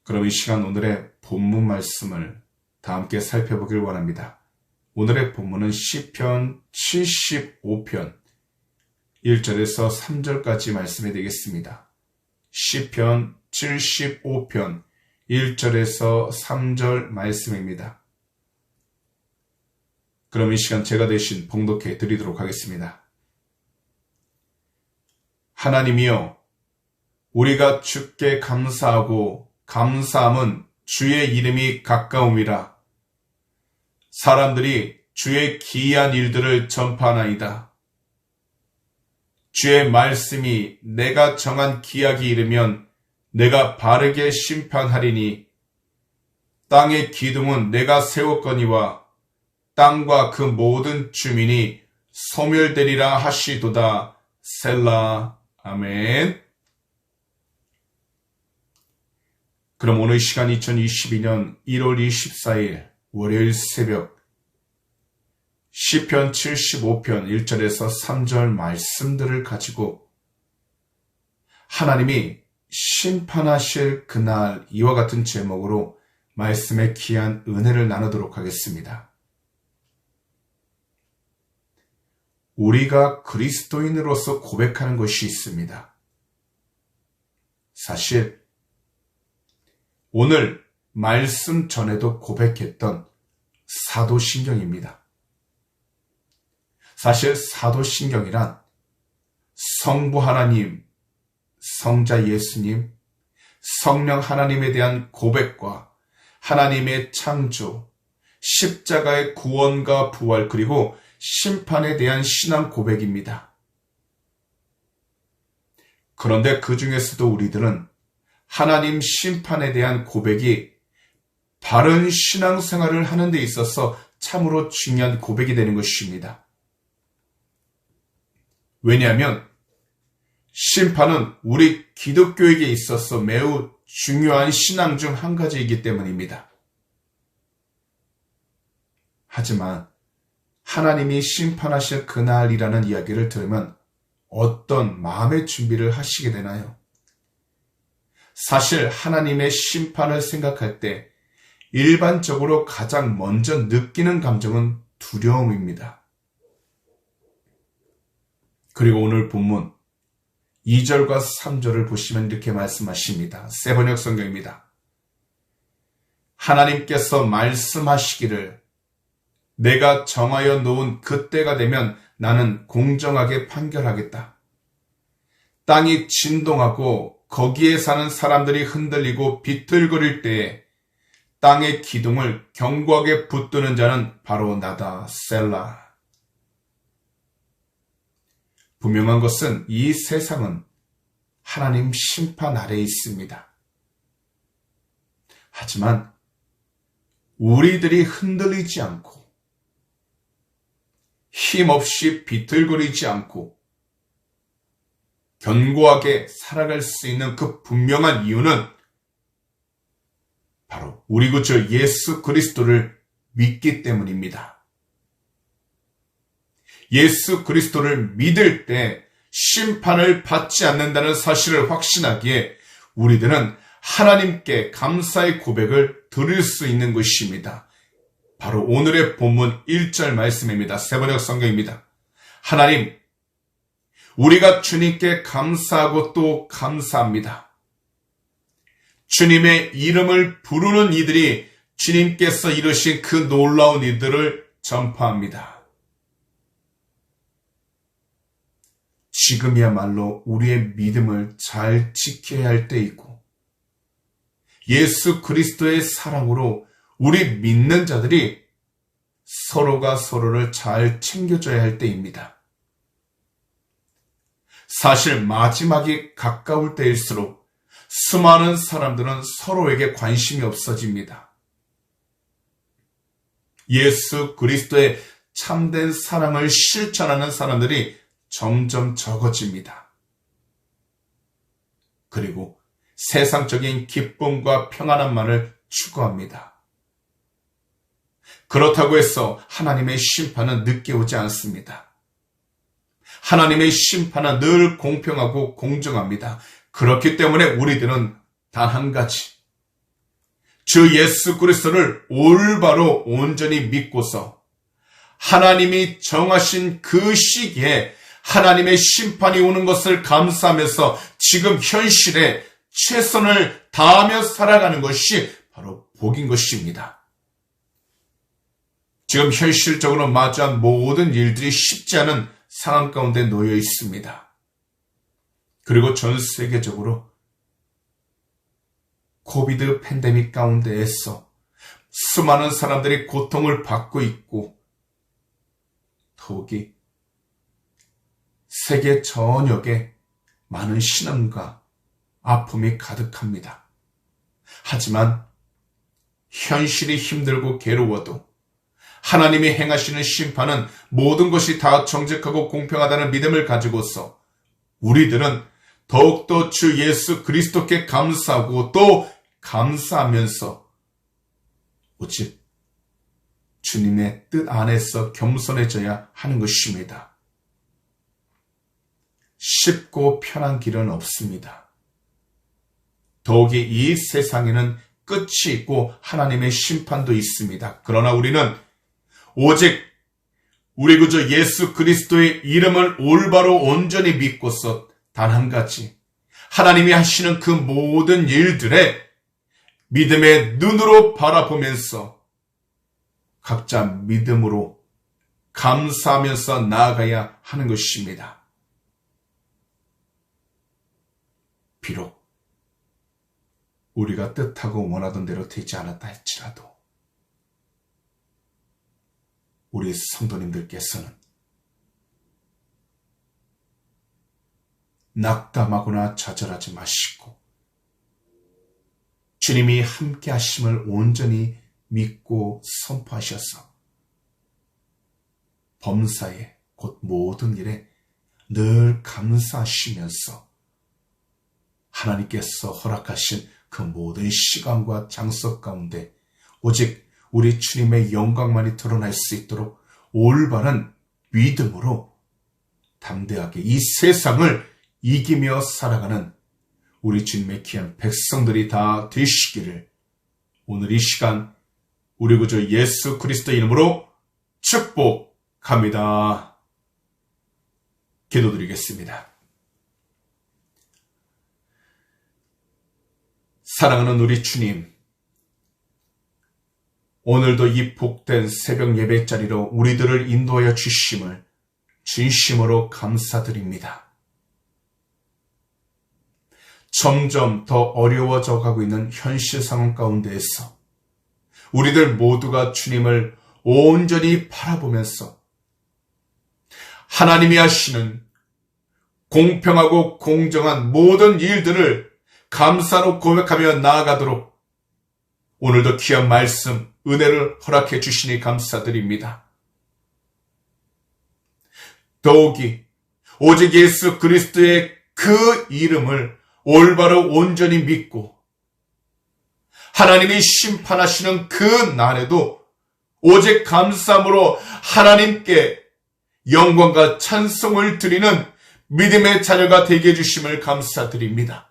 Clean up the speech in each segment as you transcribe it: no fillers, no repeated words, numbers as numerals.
그럼 이 시간 오늘의 본문 말씀을 다 함께 살펴보길 원합니다. 오늘의 본문은 시편 75편 1절에서 3절까지 말씀이 되겠습니다. 시편 75편 1절에서 3절 말씀입니다. 그럼 이 시간 제가 대신 봉독해 드리도록 하겠습니다. 하나님이여, 우리가 주께 감사하고 감사함은 주의 이름이 가까움이라. 사람들이 주의 기이한 일들을 전파하나이다. 주의 말씀이 내가 정한 기약이 이르면 내가 바르게 심판하리니, 땅의 기둥은 내가 세웠거니와 땅과 그 모든 주민이 소멸되리라 하시도다. 셀라. 아멘. 그럼 오늘 시간 2022년 1월 24일 월요일 새벽 시편 75편 1절에서 3절 말씀들을 가지고 하나님이 심판하실 그날, 이와 같은 제목으로 말씀의 귀한 은혜를 나누도록 하겠습니다. 우리가 그리스도인으로서 고백하는 것이 있습니다. 사실 오늘 말씀 전에도 고백했던 사도신경입니다. 사실 사도신경이란 성부 하나님, 성자 예수님, 성령 하나님에 대한 고백과 하나님의 창조, 십자가의 구원과 부활, 그리고 심판에 대한 신앙 고백입니다. 그런데 그 중에서도 우리들은 하나님 심판에 대한 고백이 바른 신앙생활을 하는 데 있어서 참으로 중요한 고백이 되는 것입니다. 왜냐하면 심판은 우리 기독교에게 있어서 매우 중요한 신앙 중 한 가지이기 때문입니다. 하지만 하나님이 심판하실 그날이라는 이야기를 들으면 어떤 마음의 준비를 하시게 되나요? 사실 하나님의 심판을 생각할 때 일반적으로 가장 먼저 느끼는 감정은 두려움입니다. 그리고 오늘 본문 2절과 3절을 보시면 이렇게 말씀하십니다. 세번역 성경입니다. 하나님께서 말씀하시기를 내가 정하여 놓은 그때가 되면 나는 공정하게 판결하겠다. 땅이 진동하고 거기에 사는 사람들이 흔들리고 비틀거릴 때에 땅의 기둥을 견고하게 붙드는 자는 바로 나다. 셀라. 분명한 것은 이 세상은 하나님 심판 아래에 있습니다. 하지만 우리들이 흔들리지 않고 힘없이 비틀거리지 않고 견고하게 살아갈 수 있는 그 분명한 이유는 바로 우리 구주 예수 그리스도를 믿기 때문입니다. 예수 그리스도를 믿을 때 심판을 받지 않는다는 사실을 확신하기에 우리들은 하나님께 감사의 고백을 드릴 수 있는 것입니다. 바로 오늘의 본문 1절 말씀입니다. 세번역 성경입니다. 하나님, 우리가 주님께 감사하고 또 감사합니다. 주님의 이름을 부르는 이들이 주님께서 이루신 그 놀라운 일들을 전파합니다. 지금이야말로 우리의 믿음을 잘 지켜야 할 때이고 예수 그리스도의 사랑으로 우리 믿는 자들이 서로가 서로를 잘 챙겨줘야 할 때입니다. 사실 마지막이 가까울 때일수록 수많은 사람들은 서로에게 관심이 없어집니다. 예수 그리스도의 참된 사랑을 실천하는 사람들이 점점 적어집니다. 그리고 세상적인 기쁨과 평안함만을 추구합니다. 그렇다고 해서 하나님의 심판은 늦게 오지 않습니다. 하나님의 심판은 늘 공평하고 공정합니다. 그렇기 때문에 우리들은 단 한 가지, 주 예수 그리스도를 올바로 온전히 믿고서 하나님이 정하신 그 시기에 하나님의 심판이 오는 것을 감사하면서 지금 현실에 최선을 다하며 살아가는 것이 바로 복인 것입니다. 지금 현실적으로 마주한 모든 일들이 쉽지 않은 상황 가운데 놓여 있습니다. 그리고 전 세계적으로 코비드 팬데믹 가운데에서 수많은 사람들이 고통을 받고 있고 더욱이 세계 전역에 많은 신음과 아픔이 가득합니다. 하지만 현실이 힘들고 괴로워도 하나님이 행하시는 심판은 모든 것이 다 정직하고 공평하다는 믿음을 가지고서 우리들은 더욱더 주 예수 그리스도께 감사하고 또 감사하면서 오직 주님의 뜻 안에서 겸손해져야 하는 것입니다. 쉽고 편한 길은 없습니다. 더욱이 이 세상에는 끝이 있고 하나님의 심판도 있습니다. 그러나 우리는 오직 우리 구주 예수 그리스도의 이름을 올바로 온전히 믿고서 단 한 가지, 하나님이 하시는 그 모든 일들에 믿음의 눈으로 바라보면서 각자 믿음으로 감사하면서 나아가야 하는 것입니다. 비록 우리가 뜻하고 원하던 대로 되지 않았다 할지라도 우리 성도님들께서는 낙담하거나 좌절하지 마시고 주님이 함께 하심을 온전히 믿고 선포하셔서 범사에 곧 모든 일에 늘 감사하시면서 하나님께서 허락하신 그 모든 시간과 장소 가운데 오직 우리 주님의 영광만이 드러날 수 있도록 올바른 믿음으로 담대하게 이 세상을 이기며 살아가는 우리 주님의 귀한 백성들이 다 되시기를 오늘 이 시간 우리 구주 예수 그리스도 이름으로 축복합니다. 기도드리겠습니다. 사랑하는 우리 주님, 오늘도 이 복된 새벽 예배 자리로 우리들을 인도하여 주심을 진심으로 감사드립니다. 점점 더 어려워져 가고 있는 현실 상황 가운데에서 우리들 모두가 주님을 온전히 바라보면서 하나님이 하시는 공평하고 공정한 모든 일들을 감사로 고백하며 나아가도록 오늘도 귀한 말씀, 은혜를 허락해 주시니 감사드립니다. 더욱이 오직 예수 그리스도의 그 이름을 올바로 온전히 믿고 하나님이 심판하시는 그 날에도 오직 감사함으로 하나님께 영광과 찬송을 드리는 믿음의 자녀가 되게 해주심을 감사드립니다.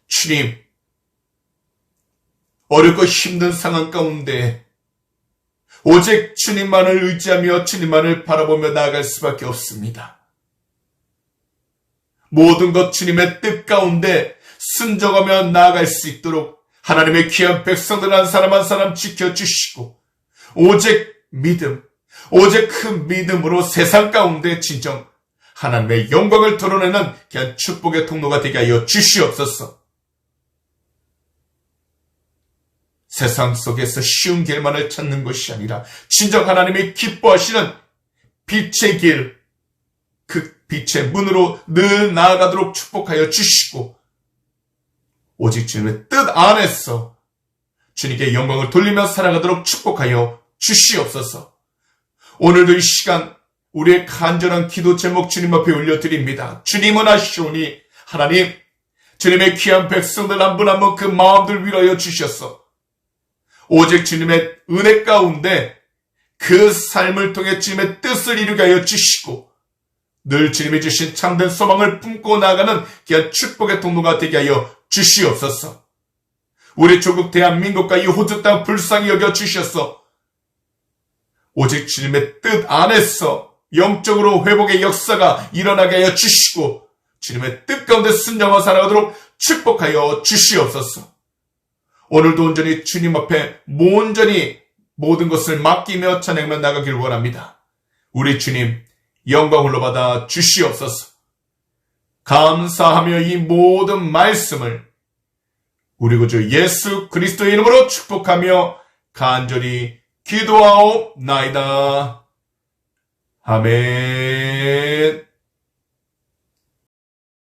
주님, 어렵고 힘든 상황 가운데 오직 주님만을 의지하며 주님만을 바라보며 나아갈 수밖에 없습니다. 모든 것 주님의 뜻 가운데 순종하며 나아갈 수 있도록 하나님의 귀한 백성들 한 사람 지켜주시고 오직 믿음, 오직 그 믿음으로 세상 가운데 진정 하나님의 영광을 드러내는 귀한 축복의 통로가 되게 하여 주시옵소서. 세상 속에서 쉬운 길만을 찾는 것이 아니라 진정 하나님이 기뻐하시는 빛의 길, 그 빛의 문으로 늘 나아가도록 축복하여 주시고 오직 주님의 뜻 안에서 주님께 영광을 돌리며 살아가도록 축복하여 주시옵소서. 오늘도 이 시간 우리의 간절한 기도 제목 주님 앞에 올려드립니다. 주님은 아시오니 하나님, 주님의 귀한 백성들 한 분 한 분 그 마음들 위로하여 주셔서 오직 주님의 은혜 가운데 그 삶을 통해 주님의 뜻을 이루게 하여 주시고 늘 주님이 주신 참된 소망을 품고 나아가는 귀한 축복의 통로가 되게 하여 주시옵소서. 우리 조국 대한민국과 이 호주 땅 불쌍히 여겨 주셔서 오직 주님의 뜻 안에서 영적으로 회복의 역사가 일어나게 하여 주시고 주님의 뜻 가운데 순종하며 살아가도록 축복하여 주시옵소서. 오늘도 온전히 주님 앞에 온전히 모든 것을 맡기며 찬양하며 나가길 원합니다. 우리 주님 영광 흘러받아 주시옵소서. 감사하며 이 모든 말씀을 우리 구주 예수 그리스도의 이름으로 축복하며 간절히 기도하옵나이다. 아멘.